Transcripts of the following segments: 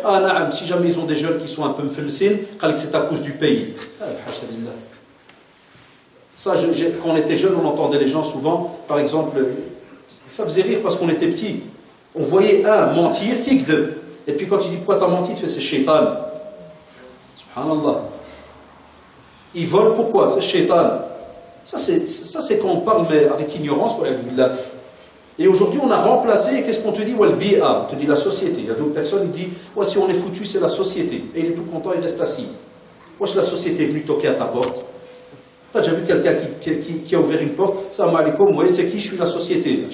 Ah, naam, si jamais ils ont des jeunes qui sont un peu mfelsines, c'est à cause du pays. Ça, quand on était jeune, on entendait les gens souvent, par exemple, ça faisait rire parce qu'on était petits. On voyait un mentir, et puis quand il dit pourquoi t'as menti, il fait c'est shaitan. Subhanallah. Ils volent pourquoi? C'est shaitan. Ça c'est quand on parle mais avec ignorance. Et aujourd'hui on a remplacé, qu'est-ce qu'on te dit? On te dit la société. Il y a d'autres personnes qui disent si on est foutu, c'est la société. Et il est tout content, il reste assis. La société est venue toquer à ta porte. Tu as déjà vu quelqu'un qui a ouvert une porte? Salam alaikum, ouais, c'est qui? Je suis la société.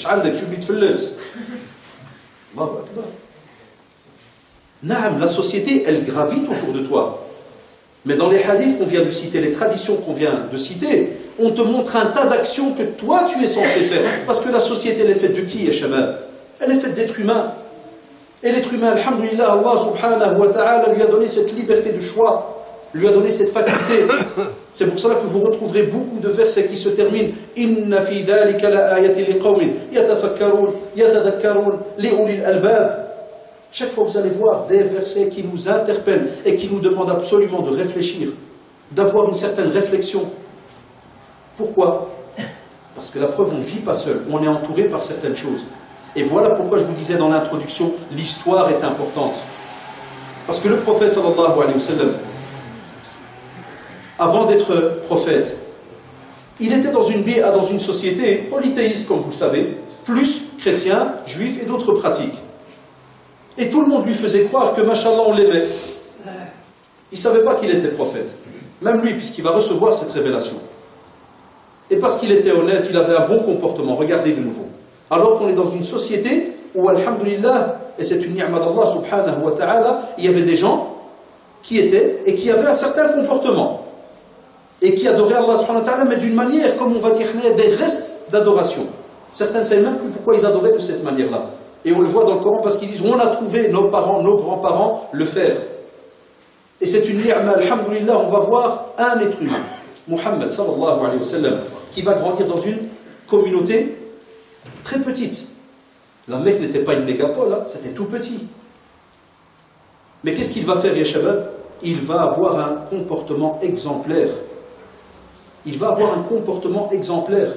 La société, elle gravite autour de toi. Mais dans les hadiths qu'on vient de citer, les traditions qu'on vient de citer, on te montre un tas d'actions que toi tu es censé faire. Parce que la société, elle est faite de qui, Shabab? Elle est faite d'êtres humains. Et l'être humain, alhamdulillah, Allah subhanahu wa ta'ala lui a donné cette liberté de choix, lui a donné cette faculté. C'est pour cela que vous retrouverez beaucoup de versets qui se terminent Inna fi dhalika la ayati liqawmin yatafakkarun yatadhakkarun li ulil albab. Chaque fois vous allez voir des versets qui nous interpellent et qui nous demandent absolument de réfléchir, d'avoir une certaine réflexion. Pourquoi? Parce que la preuve, on ne vit pas seul, on est entouré par certaines choses. Et voilà pourquoi je vous disais dans l'introduction, l'histoire est importante. Parce que le prophète sallallahu alayhi wa sallam, avant d'être prophète, il était dans une société polythéiste, comme vous le savez, plus chrétiens, juifs et d'autres pratiques. Et tout le monde lui faisait croire que, machallah, on l'aimait. Il ne savait pas qu'il était prophète. Même lui, puisqu'il va recevoir cette révélation. Et parce qu'il était honnête, il avait un bon comportement. Regardez de nouveau. Alors qu'on est dans une société où, alhamdulillah, et c'est une ni'ma d'Allah subhanahu wa ta'ala, il y avait des gens qui étaient et qui avaient un certain comportement. Et qui adoraient Allah subhanahu wa ta'ala, mais d'une manière, comme on va dire, des restes d'adoration. Certains ne savaient même plus pourquoi ils adoraient de cette manière-là. Et on le voit dans le Coran parce qu'ils disent on a trouvé nos parents, nos grands-parents le faire. Et c'est une ni'ma, alhamdulillah, on va voir un être humain, Muhammad sallallahu alayhi wa sallam, qui va grandir dans une communauté très petite. La Mecque n'était pas une mégapole, hein, c'était tout petit. Mais qu'est-ce qu'il va faire, ya Shabab? Il va avoir un comportement exemplaire. Il va avoir un comportement exemplaire.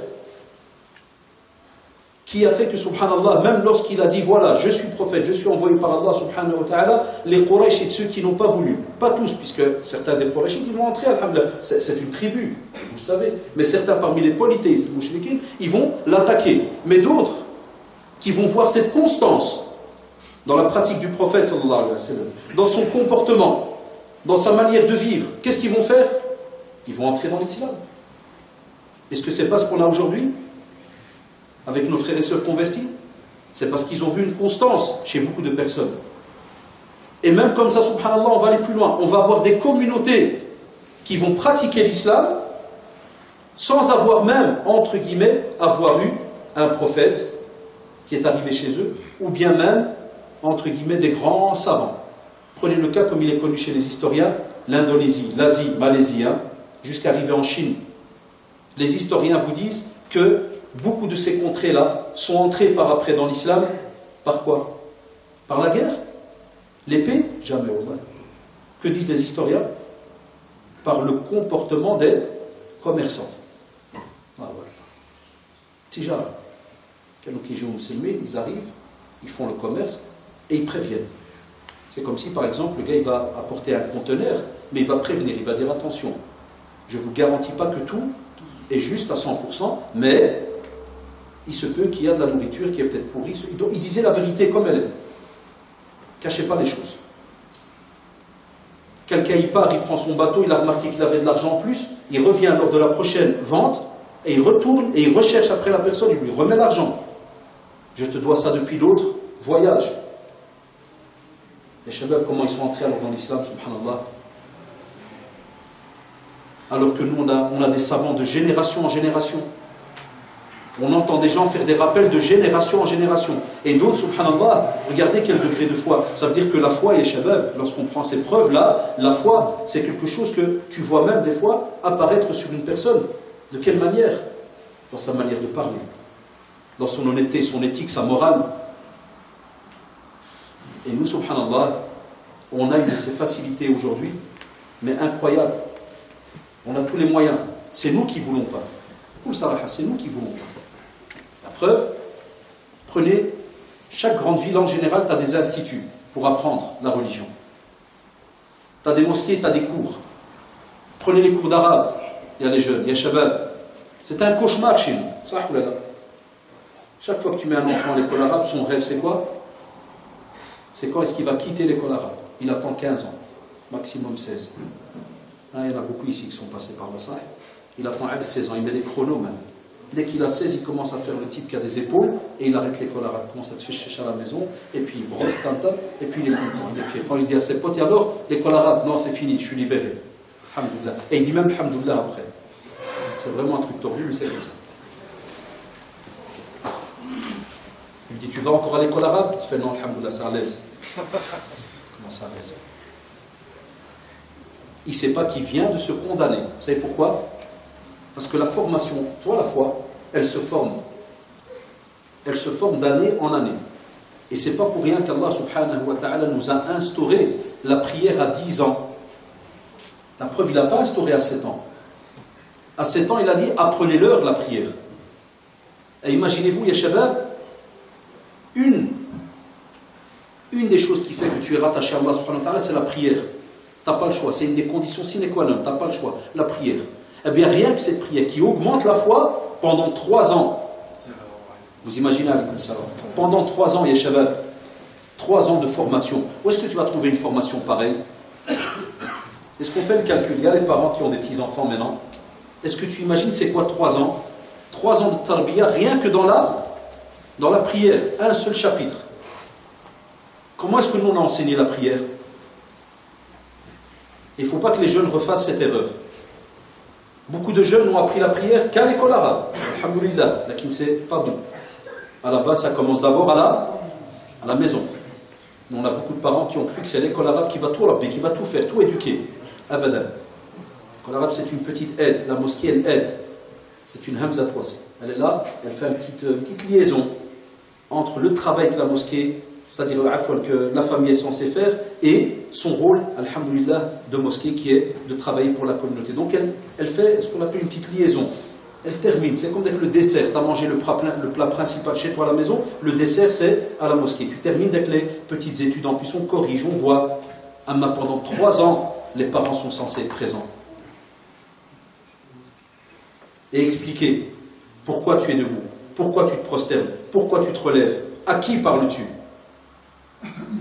Qui a fait que, subhanallah, même lorsqu'il a dit, voilà, je suis prophète, je suis envoyé par Allah, subhanahu wa ta'ala, les Quraysh et ceux qui n'ont pas voulu, pas tous, puisque certains des Quraysh qui vont entrer, alhamdulillah, c'est une tribu, vous savez, mais certains parmi les polythéistes, les mouchriquins, ils vont l'attaquer. Mais d'autres, qui vont voir cette constance dans la pratique du prophète, sallallahu alayhi wa sallam, dans son comportement, dans sa manière de vivre, qu'est-ce qu'ils vont faire? Ils vont entrer dans l'islam. Est-ce que c'est pas ce qu'on a aujourd'hui avec nos frères et sœurs convertis? C'est parce qu'ils ont vu une constance chez beaucoup de personnes. Et même comme ça, subhanallah, on va aller plus loin. On va avoir des communautés qui vont pratiquer l'islam sans avoir même, entre guillemets, avoir eu un prophète qui est arrivé chez eux, ou bien même, entre guillemets, des grands savants. Prenez le cas comme il est connu chez les historiens, l'Indonésie, l'Asie, Malaisie, jusqu'à arriver en Chine. Les historiens vous disent que beaucoup de ces contrées-là sont entrées par après dans l'islam. Par quoi? Par la guerre? L'épée? Jamais au moins. Que disent les historiens? Par le comportement des commerçants. Ah voilà. Tijara. Ils arrivent, ils font le commerce et ils préviennent. C'est comme si par exemple le gars il va apporter un conteneur, mais il va prévenir, il va dire attention, je ne vous garantis pas que tout est juste à 100%, mais il se peut qu'il y a de la nourriture qui est peut-être pourrie. Donc il disait la vérité comme elle est. Cachez pas les choses. Quelqu'un y part, il prend son bateau, il a remarqué qu'il avait de l'argent en plus, il revient lors de la prochaine vente, et il retourne et il recherche après la personne, il lui remet l'argent. Je te dois ça depuis l'autre voyage. Les Shabab, comment ils sont entrés alors dans l'islam, subhanallah. Alors que nous, on a des savants de génération en génération. On entend des gens faire des rappels de génération en génération. Et d'autres, subhanallah, regardez quel degré de foi. Ça veut dire que la foi, ya Shabab, lorsqu'on prend ces preuves-là, la foi, c'est quelque chose que tu vois même des fois apparaître sur une personne. De quelle manière? Dans sa manière de parler, dans son honnêteté, son éthique, sa morale. Et nous, subhanallah, On a une de ces facilités aujourd'hui, mais incroyable. On a tous les moyens. C'est nous qui ne voulons pas. C'est nous qui ne voulons pas. La preuve, prenez chaque grande ville en général, tu as des instituts pour apprendre la religion. Tu as des mosquées, tu as des cours. Prenez les cours d'arabe. Il y a les jeunes, il y a Shabab. C'est un cauchemar chez nous. Ça, chaque fois que tu mets un enfant à l'école arabe, son rêve c'est quoi? C'est quand est-ce qu'il va quitter l'école arabe? Il attend 15 ans, maximum 16. Il y en a beaucoup ici qui sont passés par là, ça. Il attend 16 ans, il met des chronos même. Dès qu'il a 16, il commence à faire le type qui a des épaules et il arrête l'école arabe. Il commence à te faire chercher à la maison et puis il brosse tanta et puis il est content, il est fier. Quand il dit à ses potes, et alors, l'école arabe, non c'est fini, je suis libéré. Alhamdoulilah. Et il dit même Alhamdoulilah après. C'est vraiment un truc tordu, mais c'est comme ça. Il me dit, tu vas encore à l'école arabe? Tu fais non, Alhamdoulilah, c'est à l'aise. Comment ça à l'aise? Il ne sait pas qu'il vient de se condamner. Vous savez pourquoi? Parce que la formation, toi la foi, elle se forme. Elle se forme d'année en année. Et ce n'est pas pour rien qu'Allah subhanahu wa ta'ala nous a instauré la prière à 10 ans. La preuve, il n'a pas instauré à 7 ans. À 7 ans, il a dit, apprenez-leur la prière. Et imaginez-vous, ya shabab, une des choses qui fait que tu es rattaché à Allah subhanahu wa ta'ala, c'est la prière. Tu n'as pas le choix, c'est une des conditions sine qua non, tu n'as pas le choix, la prière. Eh bien, rien que cette prière qui augmente la foi pendant 3 ans. Vous imaginez comme ça. Pendant 3 ans, ya shabab, 3 ans de formation. Où est-ce que tu vas trouver une formation pareille? Est-ce qu'on fait le calcul? Il y a les parents qui ont des petits-enfants maintenant. Est-ce que tu imagines c'est quoi 3 ans? 3 ans de tarbiya, rien que dans la prière, un seul chapitre. Comment est-ce que nous on a enseigné la prière? Il ne faut pas que les jeunes refassent cette erreur. Beaucoup de jeunes n'ont appris la prière qu'à l'école arabe. Alhamdulillah, là qui ne c'est pas bon. À la base, ça commence d'abord à la maison. On a beaucoup de parents qui ont cru que c'est l'école arabe qui va tout rappeler, qui va tout faire, tout éduquer. Abadan. L'école arabe, c'est une petite aide. La mosquée, elle aide. C'est une hamza aussi. Elle est là, elle fait une petite liaison entre le travail que la mosquée, c'est-à-dire que la famille est censée faire, et son rôle, alhamdulillah, de mosquée qui est de travailler pour la communauté. Donc elle fait ce qu'on appelle une petite liaison. Elle termine, c'est comme avec le dessert. Tu as mangé le plat principal chez toi à la maison, le dessert c'est à la mosquée. Tu termines avec les petites études, en plus on corrige, on voit. Amma, pendant 3 ans, les parents sont censés être présents. Et expliquer pourquoi tu es debout, pourquoi tu te prosternes, pourquoi tu te relèves, à qui parles-tu?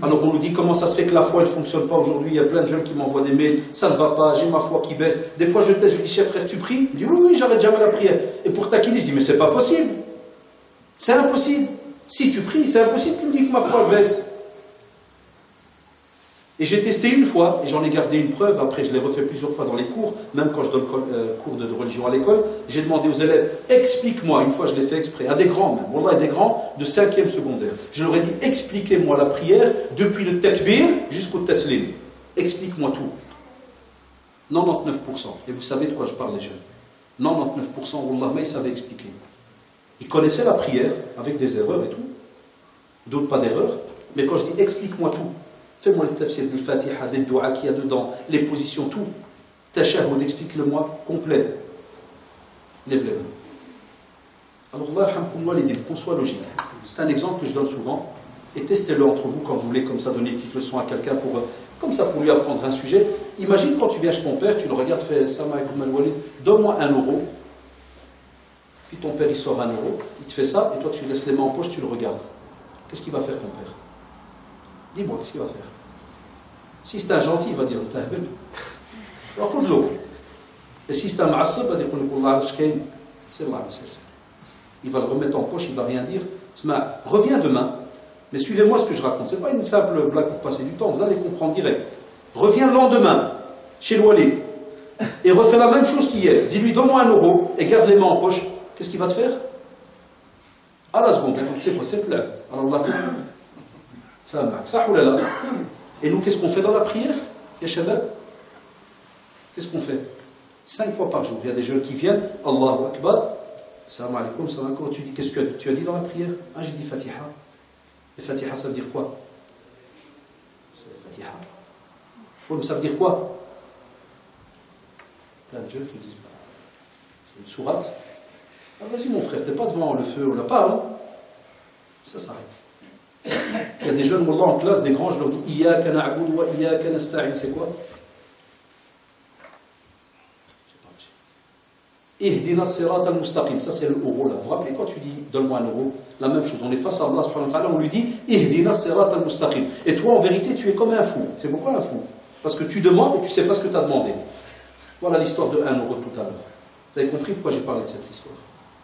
Alors on nous dit comment ça se fait que la foi ne fonctionne pas aujourd'hui. Il y a plein de jeunes qui m'envoient des mails, ça ne va pas, j'ai ma foi qui baisse. Des fois je teste, je dis chef frère tu pries? Il dit oui, j'arrête jamais la prière. Et pour taquiner, je dis mais c'est pas possible. C'est impossible. Si tu pries, c'est impossible que tu me dis que ma foi baisse. Et j'ai testé une fois, et j'en ai gardé une preuve, après je l'ai refait plusieurs fois dans les cours, même quand je donne cours de religion à l'école, j'ai demandé aux élèves, explique-moi, une fois je l'ai fait exprès, à des grands même, Wallah, des grands de 5e secondaire. Je leur ai dit, expliquez-moi la prière depuis le takbir jusqu'au taslim. Explique-moi tout. 99%. Et vous savez de quoi je parle les jeunes. 99%, Wallah, mais ils savaient expliquer. Ils connaissaient la prière, avec des erreurs et tout. D'autres pas d'erreurs. Mais quand je dis, explique-moi tout. Fais-moi le tafsir du Fatiha, des doigts qu'il y a dedans, les positions, tout. Tashahhud, explique-le-moi complet. Lève les mains. Alors, Allah, qu'on soit logique. C'est un exemple que je donne souvent. Et testez-le entre vous quand vous voulez comme ça donner une petite leçon à quelqu'un comme ça pour lui apprendre un sujet. Imagine quand tu viens chez ton père, tu le regardes, fais Sama al-Walid, donne-moi 1 euro. Puis ton père il sort 1 euro, il te fait ça, et toi tu laisses les mains en poche, tu le regardes. Qu'est-ce qu'il va faire ton père? Dis-moi, qu'est-ce qu'il va faire? Si c'est un gentil, il va dire Tahbel. de l'eau. Et si c'est un ma'assab, il va dire c'est Allah. Il va le remettre en poche, il ne va rien dire. Reviens demain, mais suivez-moi ce que je raconte. Ce n'est pas une simple blague pour passer du temps, vous allez comprendre direct. Reviens le lendemain, chez le Walid, et refais la même chose qu'hier. Dis-lui, donne-moi 1 euro, et garde les mains en poche. Qu'est-ce qu'il va te faire? À la seconde, tu sais quoi, c'est là. Alors là, ça ou là. Et nous, qu'est-ce qu'on fait dans la prière? Ya shabab, qu'est-ce qu'on fait? 5 fois par jour. Il y a des jeunes qui viennent, Allahu Akbar, salam alaikum, salam alaikum. Tu dis, qu'est-ce que tu as dit dans la prière? Ah, j'ai dit Fatiha. Et Fatiha, ça veut dire quoi? C'est Fatiha. Mais ça veut dire quoi? Plein de jeunes qui disent, c'est une sourate. Ah, vas-y mon frère, t'es pas devant le feu, on l'a pas, hein? Ça s'arrête. Il y a des jeunes, Wallah, en classe, des grands, je leur dis, Iyaka na'budu wa iyaka nasta'in, c'est quoi? Ihdina as-sirata al-mustaqim, ça c'est le euro là. Vous vous rappelez quand tu dis donne-moi un euro, la même chose, on est face à Allah subhanahu wa ta'ala, on lui dit Ihdina as-sirata al-mustaqim. Et toi en vérité tu es comme un fou. C'est pourquoi un fou? Parce que tu demandes et tu ne sais pas ce que tu as demandé. Voilà l'histoire de 1 euro tout à l'heure. Vous avez compris pourquoi j'ai parlé de cette histoire?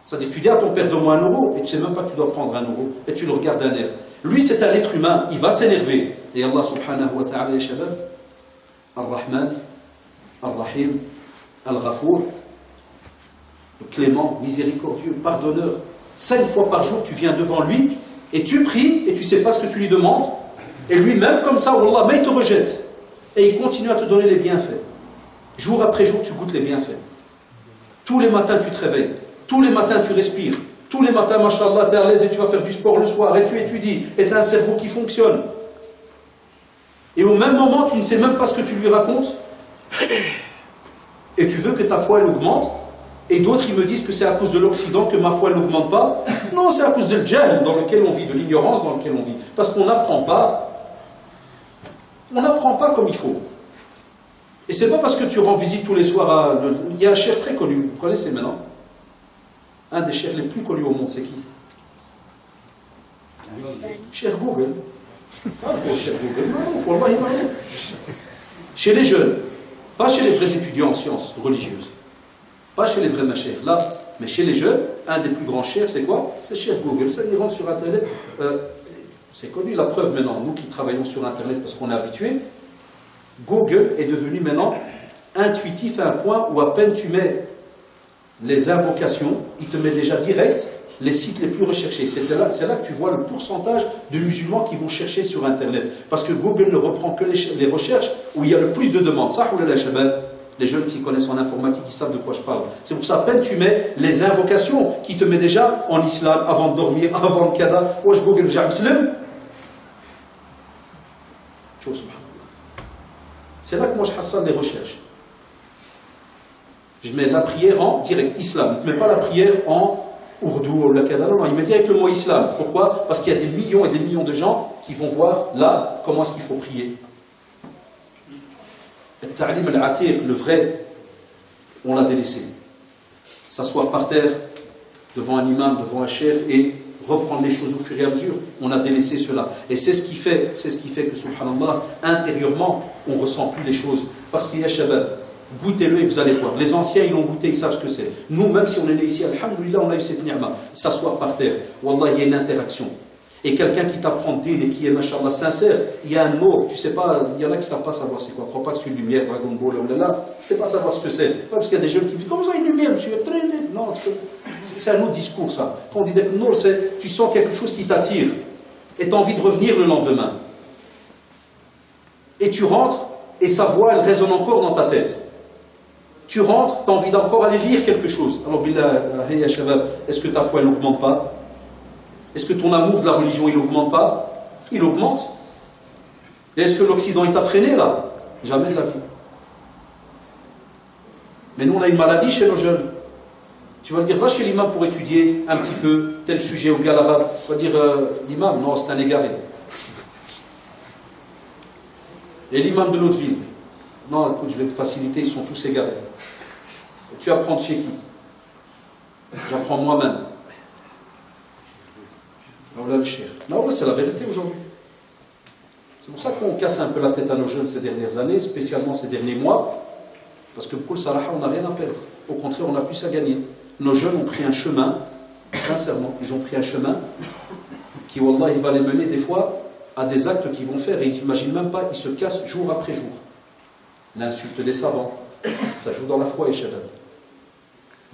C'est-à-dire que tu dis à ton père donne-moi 1 euro et tu ne sais même pas que tu dois prendre 1 euro et tu le regardes d'un air. Lui c'est un être humain, il va s'énerver. Et Allah subhanahu wa ta'ala, ya shabab, Ar-Rahman, Ar-Rahim, Al-Ghafour, le clément, miséricordieux, pardonneur. 5 fois par jour, tu viens devant lui et tu pries et tu ne sais pas ce que tu lui demandes. Et lui-même, comme ça, Wallah, mais il te rejette. Et il continue à te donner les bienfaits. Jour après jour, tu goûtes les bienfaits. Tous les matins, tu te réveilles. Tous les matins, tu respires. Tous les matins, mashallah, tu es à l'aise et tu vas faire du sport le soir et tu étudies. Et tu as un cerveau qui fonctionne. Et au même moment, tu ne sais même pas ce que tu lui racontes. Et tu veux que ta foi, elle augmente. Et d'autres, ils me disent que c'est à cause de l'Occident que ma foi n'augmente pas. Non, c'est à cause de l'jahl dans lequel on vit, de l'ignorance dans lequel on vit. Parce qu'on n'apprend pas. On n'apprend pas comme il faut. Et c'est pas parce que tu rends visite tous les soirs à... Il y a un cheikh très connu, vous connaissez maintenant? Un des cheikhs les plus connus au monde, c'est qui? Cheikh Google. Pas faux, Cheikh Google. Non, Wallah, chez les jeunes, pas chez les vrais étudiants en sciences religieuses. Pas chez les vrais machers, là, mais chez les jeunes, un des plus grands chers, c'est quoi? C'est Cheikh Google. Ça, ils rentrent sur Internet. C'est connu, la preuve maintenant, nous qui travaillons sur Internet parce qu'on est habitués, Google est devenu maintenant intuitif à un point où à peine tu mets les invocations, il te met déjà direct les sites les plus recherchés. C'est là que tu vois le pourcentage de musulmans qui vont chercher sur Internet. Parce que Google ne reprend que les recherches où il y a le plus de demandes. Ça, les jeunes qui connaissent en informatique, ils savent de quoi je parle. C'est pour ça, à peine tu mets les invocations qui te met déjà en islam, avant de dormir, avant de kada, ou je Google, j'ai muslim. C'est là que moi je hassane les recherches. Je mets la prière en direct, islam. Il ne met pas la prière en ourdou ou la kada. Non, il met direct le mot islam. Pourquoi? Parce qu'il y a des millions et des millions de gens qui vont voir là comment est-ce qu'il faut prier. Le ta'lim al-atiq, le vrai, on l'a délaissé. S'asseoir par terre devant un imam, devant un cheikh et reprendre les choses au fur et à mesure, on a délaissé cela. Et c'est ce qui fait que, subhanallah, intérieurement, on ne ressent plus les choses. Parce qu'il y a shabab, goûtez-le et vous allez voir. Les anciens, ils l'ont goûté, ils savent ce que c'est. Nous, même si on est né ici, alhamdoulilah, on a eu cette ni'ma. S'asseoir par terre, wallah, il y a une interaction. Et quelqu'un qui t'apprend din et qui est, mashallah, sincère, il y a un mot, tu sais pas, il y en a qui ne savent pas savoir c'est quoi. Crois pas que c'est une lumière, Dragon Ball, ou là, c'est pas savoir ce que c'est. Parce qu'il y a des jeunes qui me disent, comment ça une lumière, monsieur? Non, c'est un autre discours, ça. Quand on dit d'être nour, c'est tu sens quelque chose qui t'attire et tu as envie de revenir le lendemain. Et tu rentres et sa voix, elle résonne encore dans ta tête. Tu rentres, tu as envie d'encore aller lire quelque chose. Alors, billah, hey, shabab, est-ce que ta foi, elle n'augmente pas? Est-ce que ton amour de la religion, il n'augmente pas? Il augmente. Et est-ce que l'Occident, il t'a freiné, là? Jamais de la vie. Mais nous, on a une maladie chez nos jeunes. Tu vas dire, va chez l'imam pour étudier un petit peu tel sujet ou bien l'arabe. Tu vas dire, l'imam, non, c'est un égaré. Et l'imam de l'autre ville, non, écoute, je vais te faciliter, ils sont tous égarés. Et tu apprends de chez qui? J'apprends moi-même. Non, c'est la vérité aujourd'hui. C'est pour ça qu'on casse un peu la tête à nos jeunes ces dernières années, spécialement ces derniers mois, parce que pour le Salaha, on n'a rien à perdre. Au contraire, on a plus à gagner. Nos jeunes ont pris un chemin, sincèrement, ils ont pris un chemin qui, wallah, il va les mener des fois à des actes qu'ils vont faire et ils n'imaginent même pas, ils se cassent jour après jour. L'insulte des savants, ça joue dans la foi, et shabab.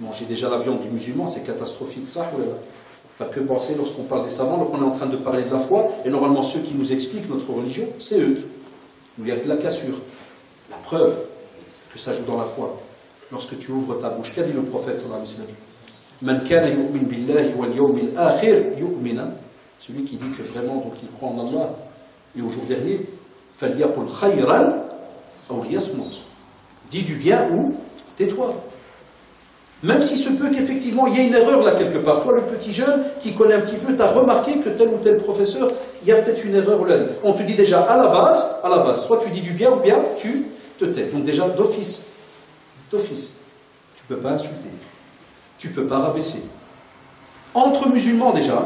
Manger déjà la viande du musulman, c'est catastrophique, ça, ou là. Enfin, que penser lorsqu'on parle des savants, lorsqu'on est en train de parler de la foi, et normalement ceux qui nous expliquent notre religion, c'est eux. Il y a de la cassure. La preuve que ça joue dans la foi. Lorsque tu ouvres ta bouche, qu'a dit le prophète sallallahu alayhi wa sallam? Man kana yu'min billahi wal yawmil akhir yu'mina. Celui qui dit que vraiment, donc il croit en Allah et au jour dernier, falyaqul khayran Dis du bien ou tais-toi. Même s'il se peut qu'effectivement il y ait une erreur là quelque part. Toi, le petit jeune qui connaît un petit peu, tu as remarqué que tel ou tel professeur, il y a peut-être une erreur là. On te dit déjà à la base, soit tu dis du bien ou bien tu te tais. Donc déjà d'office, tu ne peux pas insulter, tu ne peux pas rabaisser. Entre musulmans déjà,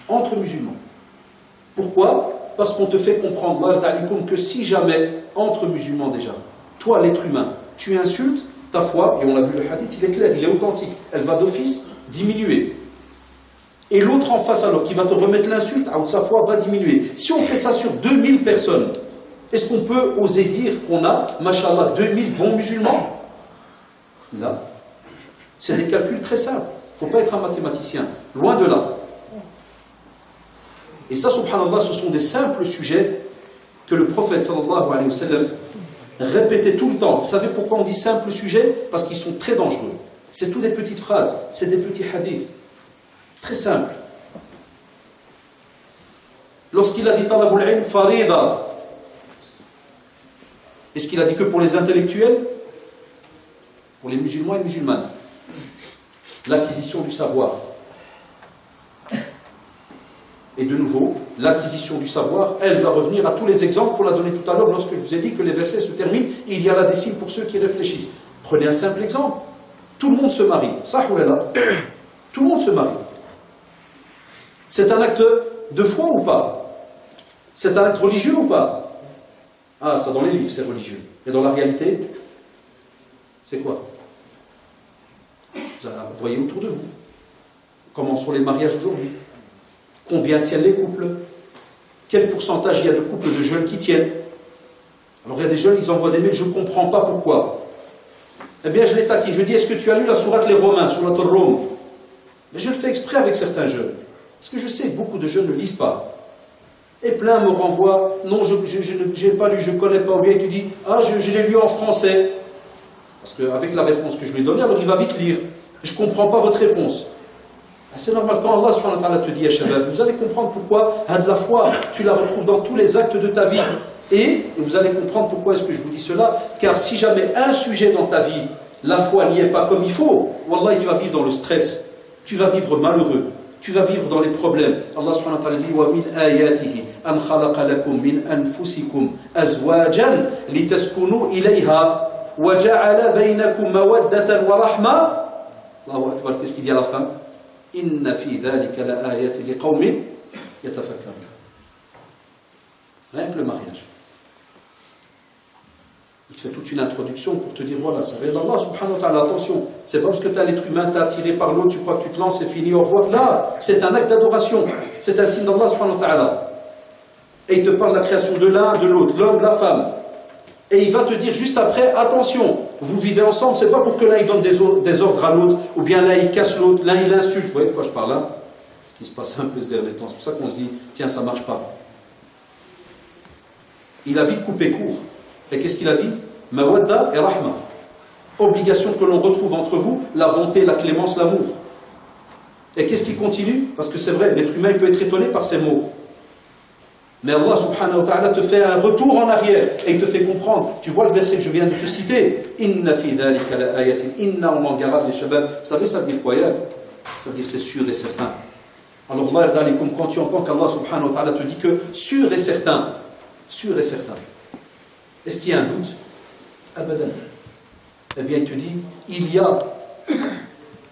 entre musulmans. Pourquoi ? Parce qu'on te fait comprendre que si jamais, entre musulmans déjà, toi l'être humain, tu insultes, ta foi, et on l'a vu le hadith, il est clair, il est authentique, elle va d'office diminuer. Et l'autre en face alors, qui va te remettre l'insulte, sa foi va diminuer. Si on fait ça sur 2000 personnes, est-ce qu'on peut oser dire qu'on a, mashallah, 2000 bons musulmans ? Là, c'est des calculs très simples. Il ne faut pas être un mathématicien, loin de là. Et ça, subhanallah, ce sont des simples sujets que le prophète, sallallahu alayhi wa sallam, répétait tout le temps. Vous savez pourquoi on dit simples sujets ? Parce qu'ils sont très dangereux. C'est tout des petites phrases, c'est des petits hadiths. Très simples. Lorsqu'il a dit talabul ilm farida, est-ce qu'il a dit que pour les intellectuels ? Pour les musulmans et musulmanes. L'acquisition du savoir. Et de nouveau, l'acquisition du savoir, elle va revenir à tous les exemples qu'on a donnés tout à l'heure lorsque je vous ai dit que les versets se terminent et il y a là des signes pour ceux qui réfléchissent. Prenez un simple exemple. Tout le monde se marie. Tout le monde se marie. C'est un acte de foi ou pas ? C'est un acte religieux ou pas ? Ah, ça dans les livres, c'est religieux. Et dans la réalité, c'est quoi ? Vous voyez autour de vous. Comment sont les mariages aujourd'hui ? Combien tiennent les couples ? Quel pourcentage il y a de couples de jeunes qui tiennent ? Alors il y a des jeunes, ils envoient des mails, je ne comprends pas pourquoi. Eh bien je les taquine, je dis, est-ce que tu as lu la sourate les Romains, sourate Rome ? Mais je le fais exprès avec certains jeunes. Parce que je sais que beaucoup de jeunes ne lisent pas. Et plein me renvoient, non, je n'ai pas lu, je ne connais pas. Ou bien tu dis, ah, je l'ai lu en français. Parce qu'avec la réponse que je lui ai donnée, alors il va vite lire. Je ne comprends pas votre réponse. C'est normal, quand Allah subhanahu wa ta'ala te dit à Shabab, vous allez comprendre pourquoi de la foi, tu la retrouves dans tous les actes de ta vie. Et vous allez comprendre pourquoi est-ce que je vous dis cela. Car si jamais un sujet dans ta vie, la foi n'y est pas comme il faut, wallah, tu vas vivre dans le stress, tu vas vivre malheureux, tu vas vivre dans les problèmes. Allah subhanahu wa ta'ala dit wa min ayatihi an khalaqa lakum min anfusikum azwajan litaskunu ilayha wa ja'ala bainakum mawaddatan wa rahma. Allahu akbar, qu'est-ce qu'il dit à la fin? Inna fi dhalika la ayatin liqaumin yatafakkarun. Rien que le mariage. Il te fait toute une introduction pour te dire voilà, ça vient d'Allah subhanahu wa ta'ala. Attention, c'est pas parce que tu as l'être humain, tu as attiré par l'autre, tu crois que tu te lances, c'est fini, au revoir. Là, c'est un acte d'adoration. C'est un signe d'Allah subhanahu wa ta'ala. Et il te parle de la création de l'un, de l'autre, l'homme, la femme. Et il va te dire juste après, attention, vous vivez ensemble, c'est pas pour que l'un il donne des ordres à l'autre, ou bien l'un il casse l'autre, l'un il insulte. Vous voyez de quoi je parle là? Ce qui se passe un peu ces derniers temps. C'est pour ça qu'on se dit, tiens, ça marche pas. Il a vite coupé court. Et qu'est-ce qu'il a dit? Mawadda et rahma. Obligation que l'on retrouve entre vous, la bonté, la clémence, l'amour. Et qu'est-ce qui continue? Parce que c'est vrai, l'être humain peut être étonné par ces mots. Mais Allah subhanahu wa ta'ala te fait un retour en arrière et il te fait comprendre. Tu vois le verset que je viens de te citer? Inna fi dhalika la ayatin. Inna en langue arabe, les shabab. Vous savez, ça veut dire quoi? Ça veut dire c'est sûr et certain. Alors Allah, quand tu entends qu'Allah subhanahu wa ta'ala te dit que sûr et certain, est-ce qu'il y a un doute? Abadan. Eh bien, il te dit, il y a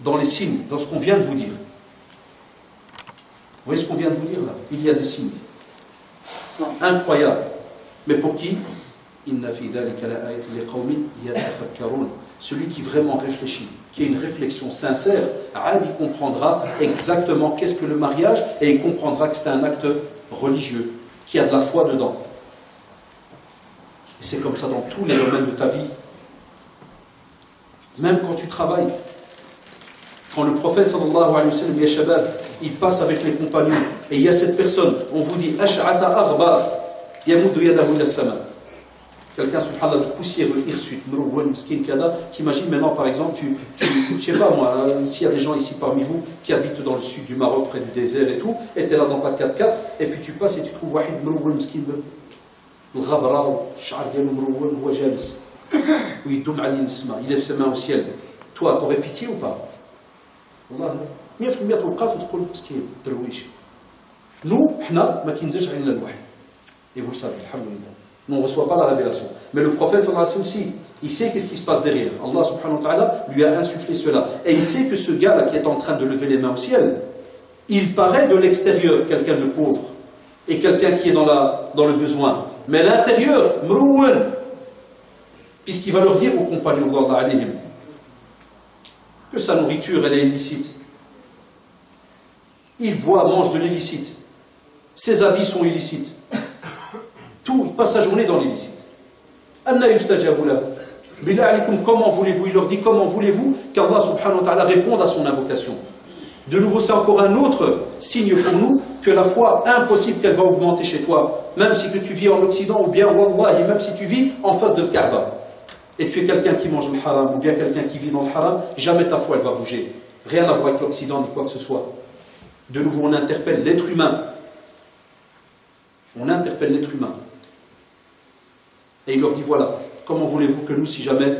dans les signes, dans ce qu'on vient de vous dire. Vous voyez ce qu'on vient de vous dire là? Il y a des signes. Incroyable. Mais pour qui? Inna fi dhalika la ayatin liqaumin yatafakkarun. Celui qui vraiment réfléchit, qui a une réflexion sincère, il comprendra exactement qu'est-ce que le mariage et il comprendra que c'est un acte religieux, qui a de la foi dedans. Et c'est comme ça dans tous les domaines de ta vie. Même quand tu travailles. Quand le prophète sallallahu alayhi wa sallam, ya shabab, il passe avec les compagnons et il y a cette personne, on vous dit ash'atha aghbar yamuddu yadahu ila as-sama. Quelqu'un subhanallah poussiéreux, hirsute, mrouwan, miskin kada. T'imagines maintenant par exemple, je sais pas moi, s'il y a des gens ici parmi vous qui habitent dans le sud du Maroc près du désert et tout, et tu es là dans ta 4x4 et puis tu passes et tu trouves wahid mrouwan, miskin. الغبرة الشعر ديالو مرون وهو جالس ويدو معلي السماء يلف ses mains au ciel. Toi, t'aurais pitié ou pas? والله 100% توقف وتقول مسكين درويش. Nous, حنا ما كينزلش علينا الوحي. Et vous le savez, alhamdoulilah. Nous, on ne reçoit pas la révélation. Mais le prophète, sallallahu alayhi wa sallam, aussi, il sait qu'est-ce qui se passe derrière. Allah subhanahu wa ta'ala lui a insufflé cela. Et il sait que ce gars-là qui est en train de lever les mains au ciel, il paraît de l'extérieur quelqu'un de pauvre et quelqu'un qui est dans le besoin. Mais l'intérieur, mrouwen, puisqu'il va leur dire aux compagnons d'Allah alayhim que sa nourriture, elle est illicite. Il boit, mange de l'illicite. Ses habits sont illicites. Tout, il passe sa journée dans l'illicite. Comment voulez-vous? Il leur dit, comment voulez-vous qu'Allah subhanahu wa ta'ala réponde à son invocation? De nouveau, c'est encore un autre signe pour nous que la foi, impossible qu'elle va augmenter chez toi, même si que tu vis en Occident, ou bien, wallahi, même si tu vis en face de Kaaba, et tu es quelqu'un qui mange le haram, ou bien quelqu'un qui vit dans le haram, jamais ta foi elle va bouger. Rien à voir avec l'Occident, ni quoi que ce soit. De nouveau, on interpelle l'être humain. On interpelle l'être humain. Et il leur dit, voilà, comment voulez-vous que nous, si jamais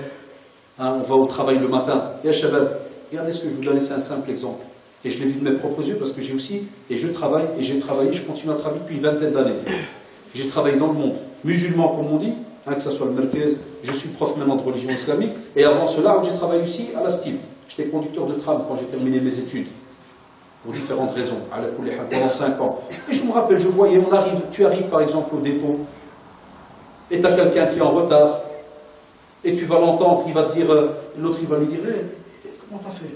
on va au travail le matin, et à Shabab, regardez ce que je vous donne, c'est un simple exemple. Et je l'ai vu de mes propres yeux parce que j'ai aussi, et je travaille, et j'ai travaillé, je continue à travailler depuis une vingtaine d'années. J'ai travaillé dans le monde musulman, comme on dit, que ce soit le Merkez, je suis prof maintenant de religion islamique, et avant cela, j'ai travaillé aussi à la STIM. J'étais conducteur de tram quand j'ai terminé mes études, pour différentes raisons, pendant 5 ans. Et je me rappelle, je voyais, tu arrives par exemple au dépôt, et tu as quelqu'un qui est en retard, et tu vas l'entendre, il va te dire, l'autre il va lui dire, hey, comment t'as fait?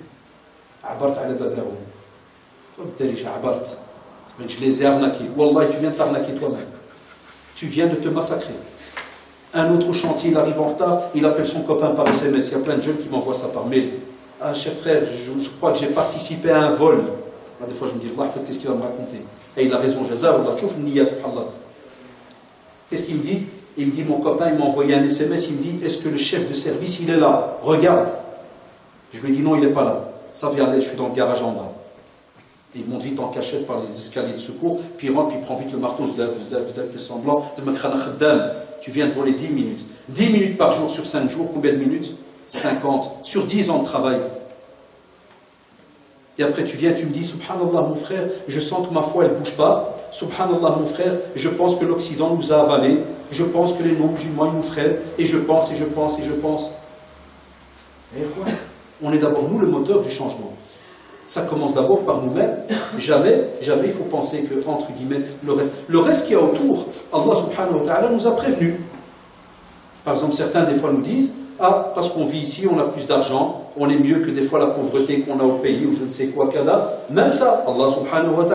Je les ai arnaqués. Wallah, tu viens de t'arnaquer toi-même. Tu viens de te massacrer. Un autre chantier, il arrive en retard, il appelle son copain par SMS. Il y a plein de jeunes qui m'envoient ça par mail. Ah, cher frère, je crois que j'ai participé à un vol. Là, des fois, je me dis, qu'est-ce qu'il va me raconter? Et il a raison, qu'est-ce qu'il me dit? Il me dit, mon copain, il m'a envoyé un SMS, il me dit, est-ce que le chef de service, il est là? Regarde. Je lui ai dit, non, il n'est pas là. Ça vient aller, je suis dans le garage en bas. Et il monte vite en cachette par les escaliers de secours, puis il rentre, puis il prend vite le marteau, fait semblant. Tu viens de voler 10 minutes. 10 minutes par jour sur 5 jours, combien de minutes? 50. Sur 10 ans de travail. Et après tu viens, tu me dis, subhanallah mon frère, je sens que ma foi elle ne bouge pas. Subhanallah mon frère, je pense que l'Occident nous a avalés. Je pense que les non-musulmans ils nous freinent. Et je pense, et je pense, et je pense. Et quoi? On est d'abord nous le moteur du changement. Ça commence d'abord par nous-mêmes. Jamais il faut penser que, entre guillemets, le reste qu'il y a autour, Allah subhanahu wa ta'ala nous a prévenus. Par exemple, certains des fois nous disent, ah, parce qu'on vit ici, on a plus d'argent, on est mieux que des fois la pauvreté qu'on a au pays, ou je ne sais quoi, kada. Même ça, Allah subhanahu wa ta'ala